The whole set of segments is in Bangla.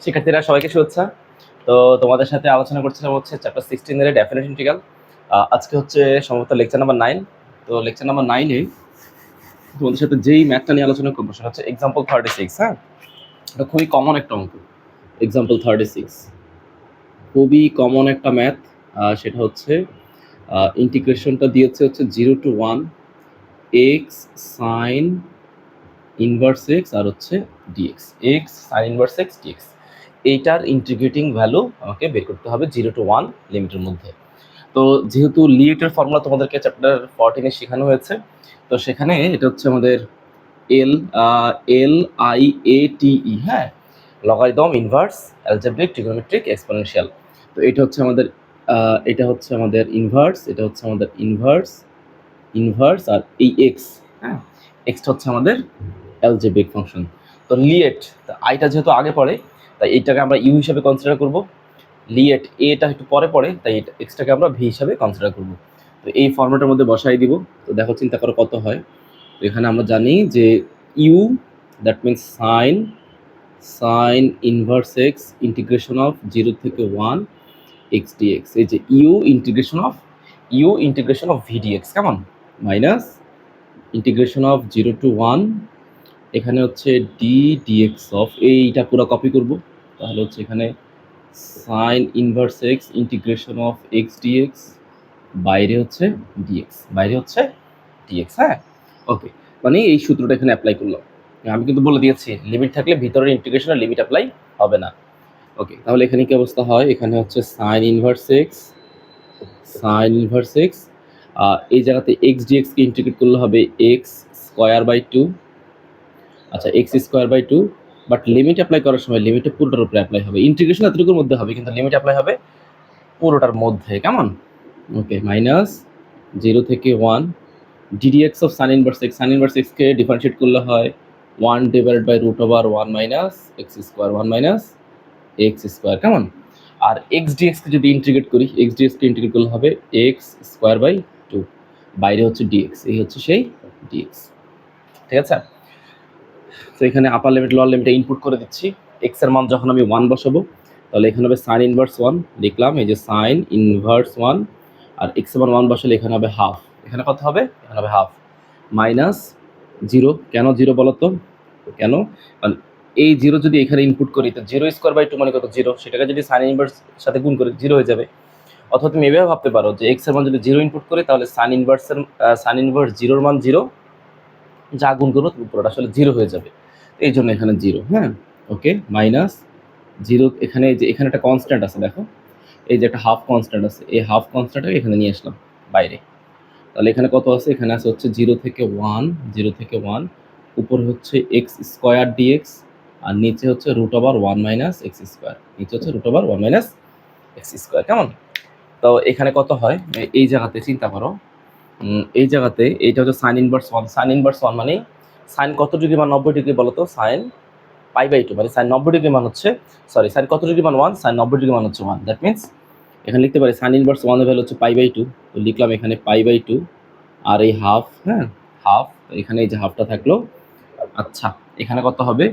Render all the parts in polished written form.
শিক্ষার্থীরা সবাইকে শুভেচ্ছা। তো তোমাদের সাথে আলোচনা করছিলাম হচ্ছে চ্যাপ্টার 16 এর ডেফিনেট ইন্টিগ্রাল। আজকে হচ্ছে সম্ভবত লেকচার নাম্বার 9। তো লেকচার নাম্বার 9 এ তোমাদের সাথে যেই ম্যাথটা নিয়ে আলোচনা করবো সেটা হচ্ছে এক্সাম্পল 36। হ্যাঁ, এটা খুবই কমন একটা অঙ্ক। এক্সাম্পল 36 খুবই কমন একটা ম্যাথ। সেটা হচ্ছে ইন্টিগ্রেশনটা দিয়েছে হচ্ছে 0 to 1 x sine inverse x আর হচ্ছে dx, x sine inverse x dx. এইটার ইন্টিগ্রেটিং ভ্যালু আমাকে বের করতে হবে 0 to 1 লিমিটের মধ্যে। তো যেহেতু লিমিটের ফর্মুলা তোমাদেরকে চ্যাপ্টার 14 এ শেখানো হয়েছে, তো সেখানে এটা হচ্ছে আমাদের LIATE, হ্যাঁ, logarithm inverse algebraic trigonometric exponential. তো এটা হচ্ছে আমাদের ইনভার্স, এটা হচ্ছে আমাদের ইনভার্স আর এই এক্স, হ্যাঁ, এক্সটা হচ্ছে আমাদের অ্যালজেব্রিক ফাংশন। তো লিয়েট আইটা যেহেতু আগে পড়ে তাই এইটাকে আমরা ইউ হিসাবে কনসিডার করব, লিয়েট এটা একটু পরে পড়ে তাই এক্সটাকে আমরা ভি হিসাবে কনসিডার করব। তো এই ফর্মেটের মধ্যে বসাই দিব। তো দেখো চিন্তা করো কত হয়। তো এখানে আমরা জানি যে u that means sine inverse x integration of 0 থেকে 1 এক্স ডিএক্স, এই যে u integration of v dx, কেমন, মাইনাস ইন্টিগ্রেশন অফ 0 to 1 এখানে হচ্ছে ডি ডিএক্স অফ, এইটা পুরো কপি করব। তাহলে হচ্ছে এখানে sine inverse x integration of x dx, বাইরে হচ্ছে ডিএক্স। হ্যাঁ, ওকে, মানে এই সূত্রটা এখানে অ্যাপ্লাই করলাম। আমি কিন্তু বলে দিয়েছি লিমিট থাকলে ভিতরের ইন্টিগ্রেশনের লিমিট অ্যাপ্লাই হবে না। ওকে, তাহলে এখানে কি অবস্থা হয়, এখানে হচ্ছে সাইন ইনভার্স এক্স এই জায়গাতে এক্স ডিএক্স কে ইন্টিগ্রেট করলে হবে এক্স স্কোয়ার বাই 2। আচ্ছা, x square by 2, but limit apply করার সময় লিমিটটা পুরোটার উপরে অ্যাপ্লাই হবে। ইন্টিগ্রেশন এতটুকুর মধ্যে হবে কিন্তু লিমিট অ্যাপ্লাই হবে পুরোটার মধ্যে, কেমন, ওকে, মাইনাস 0 থেকে 1 ডিডিএক্স অফ সাইন ইনভার্স এক্সকে ডিফারেন্সিয়েট করলে হয় 1 divided by root over 1 minus x square, কেমন। আর এক্স ডিএক্সকে যদি ইন্টিগ্রেট করি, এক্স ডিএক্সকে ইন্টিগ্রেট করলে হবে এক্স স্কোয়ার বাই 2, বাইরে হচ্ছে ডিএক্স, এই হচ্ছে সেই ডিএক্স, ঠিক আছে। তো এখানে আপার লিমিট লোয়ার লিমিটে ইনপুট করে দিচ্ছি। এক্স এর মান যখন আমি 1 বসাবো তাহলে এখানে হবে সাইন ইনভার্স 1 লিখলাম, এই যে সাইন ইনভার্স 1, আর এক্স এর মান 1 বসালে এখানে হবে হাফ, এখানে কত হবে, এখানে হবে হাফ, মাইনাস 0। কেন 0 বলো তো, কেন, কারণ এই 0 যদি এখানে ইনপুট করি তো 0 স্কোয়ার বাই 2 মানে কত, 0, সেটাকে যদি সাইন ইনভার্স সাথে গুণ করে 0 হয়ে যাবে। অথবা তুমি এভাবে ভাবতে পারো যে এক্স এর মান যদি 0 ইনপুট করি তাহলে সাইন ইনভার্স 0 এর মান 0, যা গুণ করবো পুরোটা আসলে 0 হয়ে যাবে, এই জন্য এখানে 0। হ্যাঁ, ওকে, মাইনাস 0, এখানে যে এখানে একটা কনস্ট্যান্ট আছে, দেখো এই যে একটা হাফ কনস্ট্যান্ট আছে, এই হাফ কনস্ট্যান্টটাকে এখানে নিয়ে আসলাম বাইরে। তাহলে এখানে কত আছে, এখানে আছে হচ্ছে 0 থেকে 1, উপরে হচ্ছে এক্স স্কোয়ার ডিএক্স আর নিচে হচ্ছে root over 1 minus x square, কেমন। তো এখানে কত হয়, এই জায়গাতে চিন্তা করো, এই জায়গাতে এইটা হচ্ছে সাইন ইনভার্স 1 মানে সাইন কত ডিগ্রি মান 90 ডিগ্রি বলো তো, সাইন পাই বাই 2 মানে সাইন 90 ডিগ্রি মান হচ্ছে, সরি সাইন কত ডিগ্রি মান 1, সাইন 90 ডিগ্রি মান হচ্ছে 1, দ্যাট মিনস এখানে লিখতে পারি সাইন ইনভার্স 1 এর ভ্যালু হচ্ছে পাই বাই 2, তো লিখলাম এখানে পাই বাই 2 আর এই হাফ, হ্যাঁ হাফ, এখানে এই যে হাফটা থাকলো। আচ্ছা, এখানে কত হবে,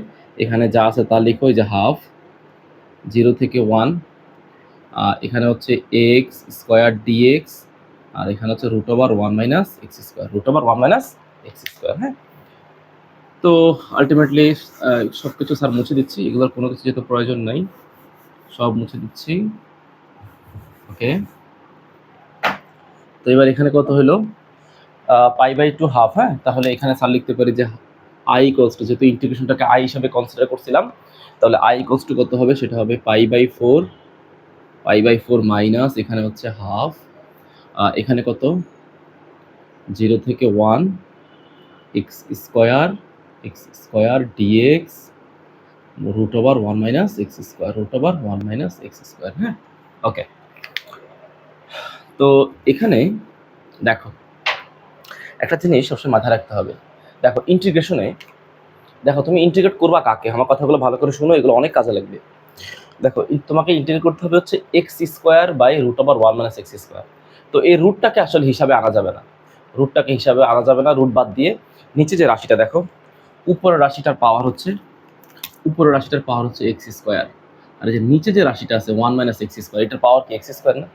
এখানে যা আছে তা লিখো, এই যে হাফ 0 থেকে 1, এখানে হচ্ছে এক্স স্কোয়ার ডিএক্স আর এখানে হচ্ছে root over 1 minus x square, হ্যাঁ। তো আলটিমেটলি সব কিছু স্যার মুছে দিচ্ছি, এগুলোর কোনো কিছু যেহেতু প্রয়োজন নাই সব মুছে দিচ্ছি। ওকে, তো এবার এখানে কত হলো, পাই বাই 2 হাফ। হ্যাঁ, তাহলে এখানে স্যার লিখতে পারি যে আই ইকুয়ালস টু, যেহেতু ইন্টিগ্রেশনটাকে আই হিসাবে কনসিডার করছিলাম তাহলে আই ইকুয়ালস টু কত হবে, সেটা হবে পাই বাই 4 মাইনাস এখানে হচ্ছে হাফ, এখানে কত 0 থেকে 1 x square dx root over 1 minus x square, হ্যাঁ, ওকে। তো এখানে দেখো একটা জিনিস সবসময় মাথায় রাখতে হবে, দেখো ইন্টিগ্রেশনে, দেখো তুমি ইন্টিগ্রেট করবা কাকে, আমার কথাগুলো ভালো করে শুনো, এগুলো অনেক কাজে লাগবে। দেখো তোমাকে ইন্টিগ্রেট করতে হবে হচ্ছে x square by root over 1 minus x square. তো এই রুটটাকে আসলে হিসাবে আনা যাবে না, রুট বাদ দিয়ে নিচে যে রাশিটা দেখো, উপরের রাশিটার পাওয়ার হচ্ছে এক্স স্কোয়ার, আর এই যে নিচে যে রাশিটা আছে 1 মাইনাস এক্স স্কোয়ার, এটার পাওয়ার কি এক্স স্কোয়ার না,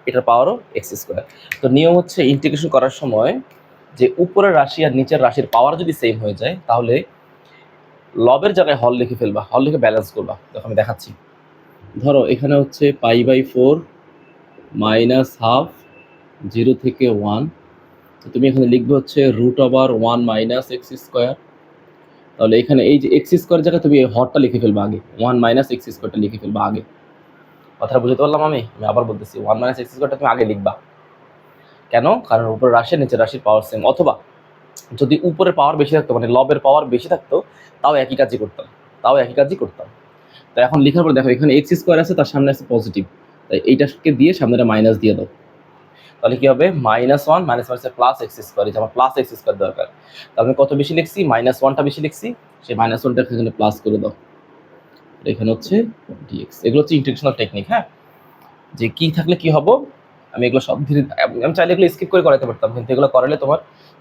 এটার পাওয়ারও এক্স স্কোয়ার। তো নিয়ম হচ্ছে ইন্টিগ্রেশন করার সময় যে উপরের রাশি আর নিচের রাশির পাওয়ার যদি সেম হয়ে যায় তাহলে লবের জায়গায় হল লিখে ফেলবা, হল লিখে ব্যালেন্স করবা। দেখো আমি দেখাচ্ছি। ধরো এখানে হচ্ছে π/4 মাইনাস হাফ 0 থেকে 1, তো তুমি এখানে লিখবে হচ্ছে √1 মাইনাস এক্স স্কোয়ার। তাহলে এখানে এই যে এক্স স্কোয়ার জায়গায় তুমি হরটা লিখে ফেলবা আগে, 1 মাইনাস এক্স স্কোয়ারটা লিখে ফেলবা আগে। কথাটা বুঝতে পারলাম আমি আবার বলতেছি, 1 মাইনাস এক্স স্কোয়ারটা তুমি আগে লিখবা। কেন? কারণ উপরের রাশি নিচের রাশির পাওয়ার সেম। অথবা যদি উপরের পাওয়ার বেশি থাকতো, মানে লবের পাওয়ার বেশি থাকতো, তাও একই কাজই করতাম। তো এখন লেখার পর দেখো এখানে এক্স স্কোয়ার আছে, তার সামনে আছে পজিটিভ, তাই এইটাকে দিয়ে সামনেটা মাইনাস দিয়ে দাও। তাহলে কি হবে? -1 মাইনাস প্লাস এক্স স্কোয়ার, এই যে আমার প্লাস এক্স স্কোয়ার দরকার। তাহলে আমি কত বেশি লিখছি? -1টা বেশি লিখছি, সেই -1টা এখানে প্লাস করে দাও। এখানে হচ্ছে ডিএক্স। এগুলো হচ্ছে ইন্টিগ্রেশনাল টেকনিক। হ্যাঁ, যে কি থাকলে কি হবো, আমি এগুলো সব ধীরে, আমি চাইলে এগুলো স্কিপ করে করাতে পারতাম, কিন্তু এগুলো করালে তোমার,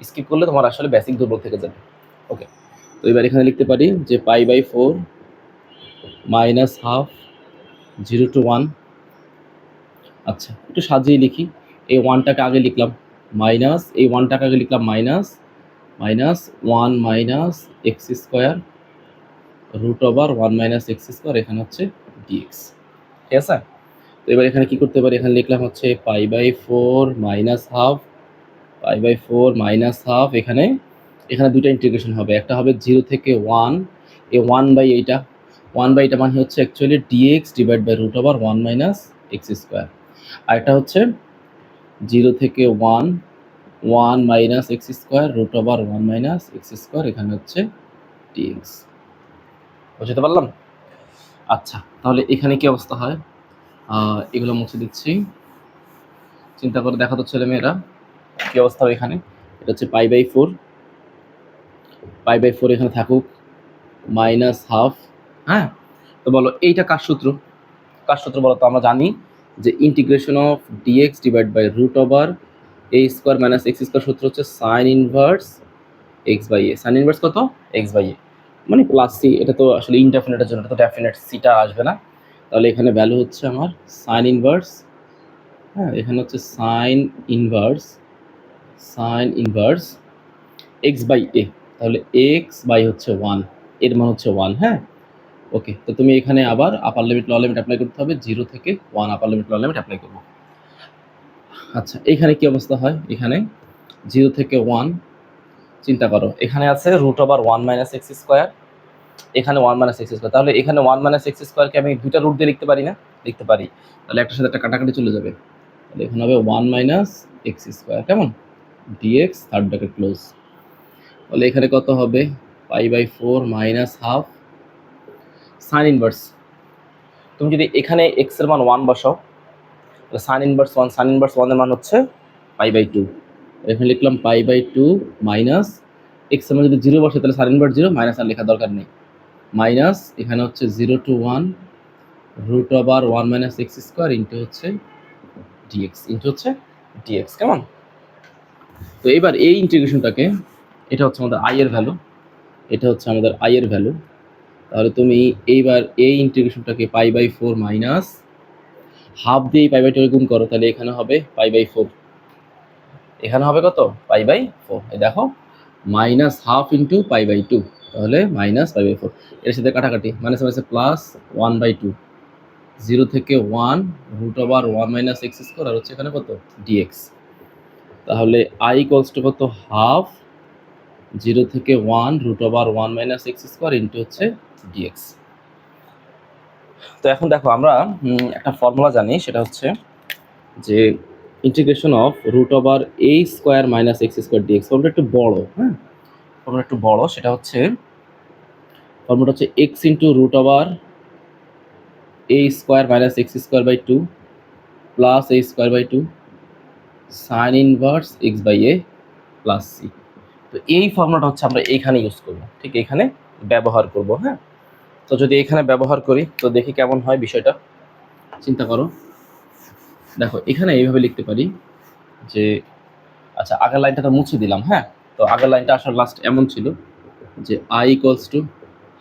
স্কিপ করলে তোমার আসলে বেসিক দুর্বল থেকে যাবে। ওকে, তো এবার এখানে লিখতে পারি যে π/4 মাইনাস হাফ 0 to 1। আচ্ছা, একটু সাজিয়ে লিখি। এই 1টাকে আগে লিখলাম মাইনাস, এই 1টাকে আগে লিখলাম minus, -1 minus x square √1 minus x square, এখানে হচ্ছে ডিএক্স। ঠিক আছে? তো এবার এখানে কি করতে পারি? এখানে লিখলাম হচ্ছে π/4 মাইনাস হাফ, এখানে দুটো ইন্টিগ্রেশন হবে। একটা হবে 0 থেকে 1, এই 1/এইটা মানে হচ্ছে actually dx divide by √1 minus x square. আর একটা হচ্ছে 0 থেকে 1 minus x square √1 minus x square, এখানে হচ্ছে ডিএক্স। বুঝতে পারলাম? আচ্ছা, তাহলে এখানে কি অবস্থা হয়? এগুলো মুছে দিচ্ছি। চিন্তা করে দেখা তো ছেলে মেয়েরা কি অবস্থা হবে এখানে। এটা হচ্ছে π/4 এখানে থাকুক, মাইনাস হাফ। হ্যাঁ, তো বলো এইটা কার সূত্র বলো তো? আমরা জানি যে integration of dx divide by √a square minus x square সূত্র হচ্ছে sign inverse x/a। Sign inverse কত? x/a, মানে প্লাস সি। এটা তো আসলে ইনডেফিনিটের জন্য, এটা তো ডেফিনেট, সিটা আসবে না। তাহলে এখানে ভ্যালু হচ্ছে আমার সাইন ইনভার্স, হ্যাঁ এখানে হচ্ছে সাইন ইনভার্স x/a। তাহলে x/, হচ্ছে 1, এর মান হচ্ছে 1। হ্যাঁ, ওকে। তো তুমি এখানে আবার আপার লিমিট লোয়ার লিমিট অ্যাপ্লাই করতে হবে, 0 থেকে 1 আপার লিমিট লোয়ার লিমিট অ্যাপ্লাই করবো। আচ্ছা, এখানে কি অবস্থা হয়? এখানে 0 থেকে 1, চিন্তা করো, এখানে আছে √1 মাইনাস এক্স স্কোয়ার, এখানে 1 মাইনাস এক্স স্কোয়ার। তাহলে এখানে 1 মাইনাস এক্স স্কোয়ারকে আমি দুইটা রুট দিয়ে লিখতে পারি না? লিখতে পারি। তাহলে একটার সাথে একটা কাটাকাটি চলে যাবে। তাহলে এখানে হবে 1 মাইনাস এক্স স্কোয়ার, কেমন? Dx third bracket close. তাহলে এখানে কত হবে? π/4 মাইনাস হাফ সাইন ইনভার্স। তুমি যদি এখানে এক্স এর মান 1 বসাও, তাহলে সাইন ইনভার্স 1 এর মান হচ্ছে π/2। এখানে লিখলাম π/2 মাইনাস এক্স এর মান যদি 0 বসে তাহলে সাইন ইনভার্স 0, মাইনাস আর লেখার দরকার নেই। মাইনাস এখানে হচ্ছে 0 to 1 √1 minus x square into হচ্ছে ডিএক্স। কেমন? তো এবার এই ইন্টিগ্রেশনটাকে, এটা হচ্ছে আমাদের আই এর ভ্যালু, তাহলে তুমি এইবার এই ইন্টিগ্রেশনটাকে π/4 মাইনাস হাফ দিয়ে π/2 গুণ করো, তাহলে এখানে হবে π/4। এখানে হবে কত? π/4। এই দেখো, মাইনাস হাফ ইন্টু π/2, তাহলে মাইনাস π/4। এর সাথে কাটাকাটি, মাইনাস মাইনাসে প্লাস 1/2, 0 থেকে 1 √1 মাইনাস এক্স স্কোয়ার, আর হচ্ছে এখানে কত? ডিএক্স। তাহলে আই ইকুয়ালস টু কত? হাফ 0 থেকে 1 √1 মাইনাস এক্স স্কোয়ার ইন্টু হচ্ছে ডিএক্স। তো এখন দেখো আমরা একটা ফর্মুলা জানি, সেটা হচ্ছে যে integration of √a square minus x square dx. Formula একটু বড়, হ্যাঁ ফর্মুলা একটু বড়। সেটা হচ্ছে ফর্মুলা হচ্ছে x into √a square minus x square by 2 plus a square by 2 sine inverse x/a plus c। তো এই ফর্মুলাটা হচ্ছে আমরা এইখানে ইউজ করবো, ঠিক এখানে ব্যবহার করব। হ্যাঁ, তো যদি এখানে ব্যবহার করি তো দেখি কেমন হয় বিষয়টা। চিন্তা করো, দেখো এখানে এইভাবে লিখতে পারি যে, আচ্ছা আগের লাইনটা তো মুছে দিলাম। হ্যাঁ, তো আগের লাইনটা আসলে লাস্ট এমন ছিল যে i ইকুয়ালস টু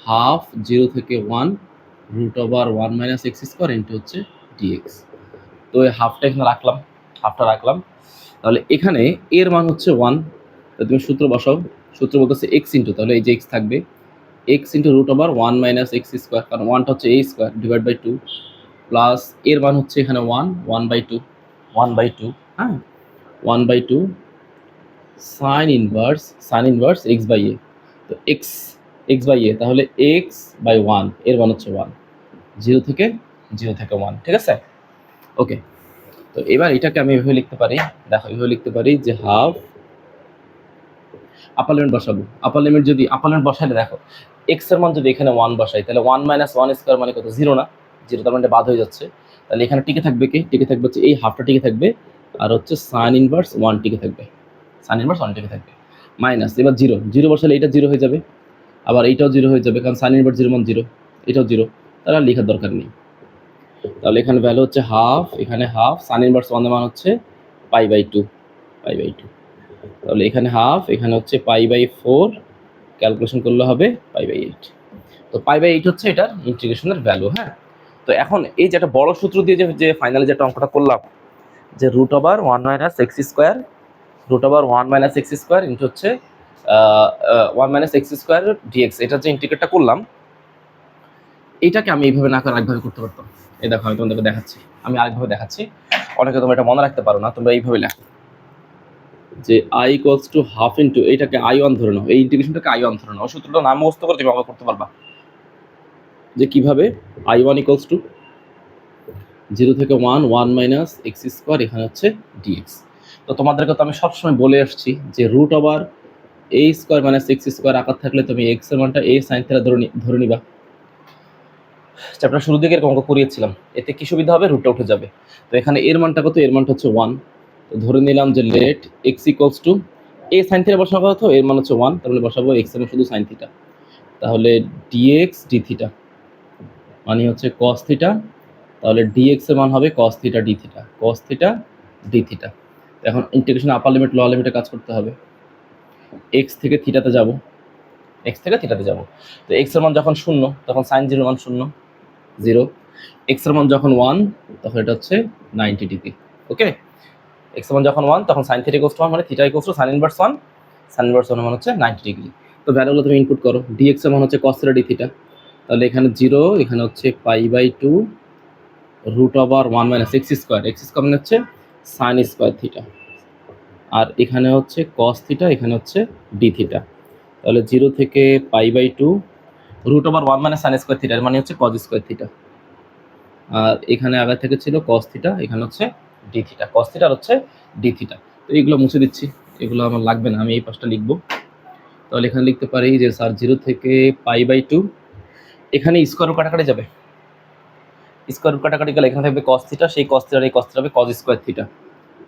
হাফ 0 থেকে 1 root over 1 minus x square into হচ্ছে ডিএক্স। তো এই হাফটা এখানে রাখলাম, হাফটা রাখলাম। তাহলে এখানে এর মান হচ্ছে 1, তো তুমি সূত্র বসাও। সূত্র বলতেছে এক্স ইন্টু, তাহলে এই যে এক্স থাকবে x into root over 1 minus x square, কারণ 1টা হচ্ছে a square divide by 2, plus এর মান হচ্ছে এখানে 1/2, 1/2, হ্যাঁ 1/2 sine inverse x by a. তো এক্স বাই এ, তাহলে এক্স বাই 1 এর মান হচ্ছে 1, 0 থেকে 1, ঠিক আছে। ওকে, তো এবার এটাকে আমি এভাবে লিখতে পারি, দেখো এভাবে লিখতে পারি যে হাফ আপার লিমিট বসাবো। আপার লিমিট বসাইলে দেখো এক্স এর মান যদি এখানে 1 বসাই, তাহলে 1 মাইনাস 1 স্কোয়ার মানে কত? 0 না? 0, তার মানে বাদ হয়ে যাচ্ছে। তাহলে এখানে টিকে থাকবে কি? টিকে থাকবে হচ্ছে এই হাফটা টিকে থাকবে, আর হচ্ছে সাইন ইনভার্স 1 টিকে থাকবে, সাইন ইনভার্স 1 টিকে থাকবে। মাইনাস এবার 0 বসালে এটা 0 হয়ে যাবে, আবার এইটাও 0 হয়ে যাবে, কারণ সাইন ইনভার্স 0 মান 0, এটাও 0, তাহলে আর লেখার দরকার নেই। তাহলে এখানে ভ্যালু হচ্ছে হাফ, এখানে হাফ, সাইন ইনভার্স 1 এর মান হচ্ছে π/2, π/2। তাহলে এখানে হাফ, এখানে হচ্ছে π/4, ক্যালকুলেশন করলে হবে π/8। তো π/8 হচ্ছে এটার ইন্টিগ্রেশনের ভ্যালু। হ্যাঁ, তো এখন এই যে একটা বড় সূত্র দিয়ে যে ফাইনালি যেটা অঙ্কটা করলাম, যে root over 1 minus x square, root over 1 minus x square into হচ্ছে 1 মাইনাস এক্স স্কোয়ার ডিএক্স, এটার যে ইন্টিগ্রেটটা করলাম, এটাকে আমি এইভাবে না করে আরেকভাবে করতে পারতাম। এই দেখো আমি তোমাদেরকে দেখাচ্ছি, আমি আরেকভাবে দেখাচ্ছি। অনেকে তোমরা এটা মনে রাখতে পারো না, তোমরা এইভাবে লেখো যে I equals to half into, এইটাকে I1 ধরে নাও, এই ইন্টিগ্রেশনটাকে I1 ধরে নাও, সূত্রটা নাম মুখস্থ করে তুমি অঙ্ক করতে পারবা যে কিভাবে I1 ইকুয়ালস টু 0 থেকে 1 মাইনাস এক্স স্কোয়ার, এখানে হচ্ছে ডিএক্স। তো তোমাদেরকে তো আমি সবসময় বলে আসছি যে root over a square minus x square আকার থাকলে তুমি এক্স এর মানটা এ সাইন থিটা ধরে নিবা। চ্যাপ্টার শুরু দিকে এরকম অঙ্ক করিয়েছিলাম, এতে কি সুবিধা হবে? রুটটা উঠে যাবে। তো এখানে এর মানটা কত? এর মানটা হচ্ছে 1। তো ধরে নিলাম যে let x equals to a sine theta বসানো কথা, এর মান হচ্ছে 1, তাহলে বসাবো এক্স এর মান শুধু সাইন থিটা, তাহলে ডিএক্স ডি থিটা মানে হচ্ছে কস থিটা, তাহলে ডিএক্স এর মান হবে cos theta D theta, cos theta D theta. এখন ইন্টিগ্রেশন আপার লিমিট লোয়ার লিমিটে কাজ করতে হবে। এক্স থেকে থিটাতে যাব, এক্স থেকে থিটাতে যাব। তো এক্স এর মান যখন 0 তখন সাইন 0 মান 0, এক্স এর মান যখন 1 তখন এটা হচ্ছে 90 ডিগ্রি। ওকে, এক্স এর মান যখন 1 তখন সাইন থিটা ইকুয়ালস টু 1 মানে theta equals to sign inverse 1, sign inverse 1 মান হচ্ছে 90 ডিগ্রি। তো ভ্যালুগুলো তুমি ইনপুট করো, ডিএক্স এর মান হচ্ছে cos থিটা ডি থিটা, তাহলে এখানে 0, এখানে হচ্ছে π/2 root over 1 minus x square, x square মানে হচ্ছে সাইন স্কোয়ার থিটা, আর এখানে হচ্ছে cos থিটা, এখানে হচ্ছে ডি থিটা। তাহলে 0 থেকে π/2 root over 1 minus sine square theta মানে হচ্ছে cos স্কোয়ার থিটা, আর এখানে আগে থেকে ছিল cos থিটা, এখানে হচ্ছে ডি থিটা, cos থিটা আর হচ্ছে ডি থিটা। তো এইগুলো মুছে দিচ্ছি, এগুলো আমার লাগবে না, আমি এই পাশটা লিখবো। তাহলে এখানে লিখতে পারি যে স্যার 0 থেকে π/2, এখানে স্কোয়ার রুট কাটাকাটি যাবে, স্কোয়ার রুট কাটাকাটি গেলে এখানে থাকবে cos থিটা, সেই cos থিটার এই cos থিটা হবে cos স্কোয়ার থিটা।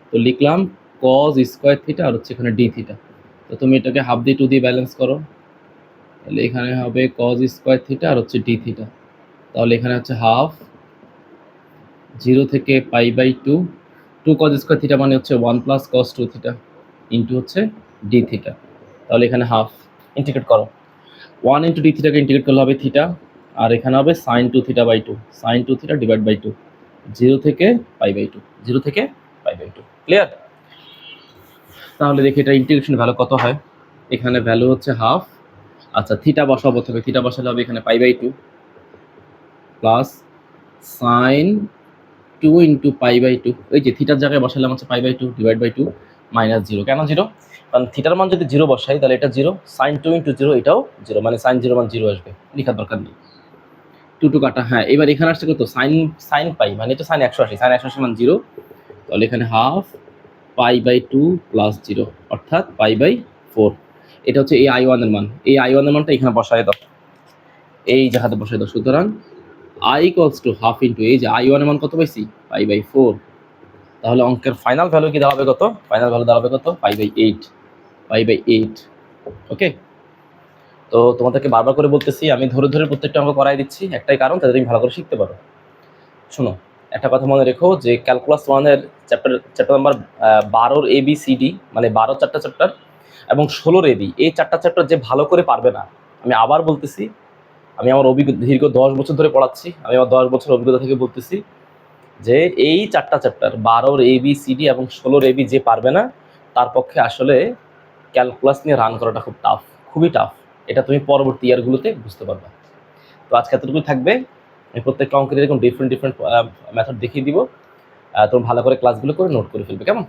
তো লিখলাম cos স্কোয়ার থিটা আর হচ্ছে এখানে ডি থিটা। তো তুমি এটাকে হাফ দিয়ে 2 দিয়ে ব্যালেন্স করো, তাহলে এখানে হবে cos স্কোয়ার থিটা আর হচ্ছে ডি থিটা। তাহলে এখানে হচ্ছে হাফ 0 থেকে π/2, 2 cos স্কোয়ার থিটা মানে হচ্ছে 1 প্লাস cos 2 থিটা ইন্টু হচ্ছে ডি থিটা। তাহলে এখানে হাফ, ইন্টিগ্রেট করো, 1 ইন্টু ডি থিটাকে ইন্টিগ্রেট করলে হবে থিটা, আর এখানে হবে sine 2 theta by 2, sine 2 theta divide by 2, 0 থেকে π/2, 0 থেকে π/2। ক্লিয়ার? তাহলে দেখি এটা ইন্টিগ্রেশন ভ্যালু কত হয়। এখানে ভ্যালু হচ্ছে হাফ, আচ্ছা থিটা বসাবো, তবে থিটা বসালে হবে এখানে π/2 প্লাস সাইন 2 ইন্টু π/2, এই যে থিটার জায়গায় বসালাম হচ্ছে π/2 ডিভাইড বাই 2 মাইনাস 0। কেন 0? কারণ থিটার মান যদি 0 বসাই তাহলে এটা 0, সাইন 2 ইন্টু 0 এটাও 0, মানে সাইন 0 মান 0 আসবে, লেখার দরকার নেই। 2 কাটা, হ্যাঁ এবার এখানে আসছে কত? সাইন পাই মানে এটা সাইন 180, সাইন 180 মান 0, তাহলে এখানে হাফ π/2 প্লাস 0 অর্থাৎ π/4। এটা হচ্ছে এই I1 এর মান, এই I1 এর মানটা এখানে বসায় দাও, এই জায়গাতে বসায় দাও। সুতরাং I equals to half into এই যে I1 এর মান কত পাইছি? π/4। তাহলে অঙ্কের ফাইনাল ভ্যালু কি দাঁড়াবে কত? ফাইনাল ভ্যালু দাঁড়াবে কত? π/8, π/8। ওকে, তো তোমাদেরকে বারবার করে বলতেছি, আমি ধরে ধরে প্রত্যেকটা অঙ্ক করাই দিচ্ছি, একটাই কারণ তাদের তুমি ভালো করে শিখতে পারো। শোনো, একটা কথা মনে রেখো যে ক্যালকুলাস 1-এর চ্যাপ্টার নাম্বার 12-র ABCD মানে 12 4টা চ্যাপ্টার এবং 16-র AB, এই 4টা চ্যাপ্টার যে ভালো করে পারবে না, আমি আবার বলতেছি, আমি আমার দীর্ঘ 10 বছর ধরে পড়াচ্ছি, আমি আমার 10 বছর অভিজ্ঞতা থেকে বলতেছি যে এই 4টা চ্যাপ্টার 12-র ABCD এবং 16-র AB যে পারবে না তার পক্ষে আসলে ক্যালকুলাস নিয়ে রান করাটা খুব টাফ, খুবই টাফ। এটা তুমি পরবর্তী ইয়ারগুলোতে বুঝতে পারবে। তো আজকে এতটুকুই থাকবে। আমি প্রত্যেকটা অঙ্কের এরকম ডিফারেন্ট মেথড দেখিয়ে দিব। তুমি ভালো করে ক্লাসগুলো করে নোট করে ফেলবে, কেমন?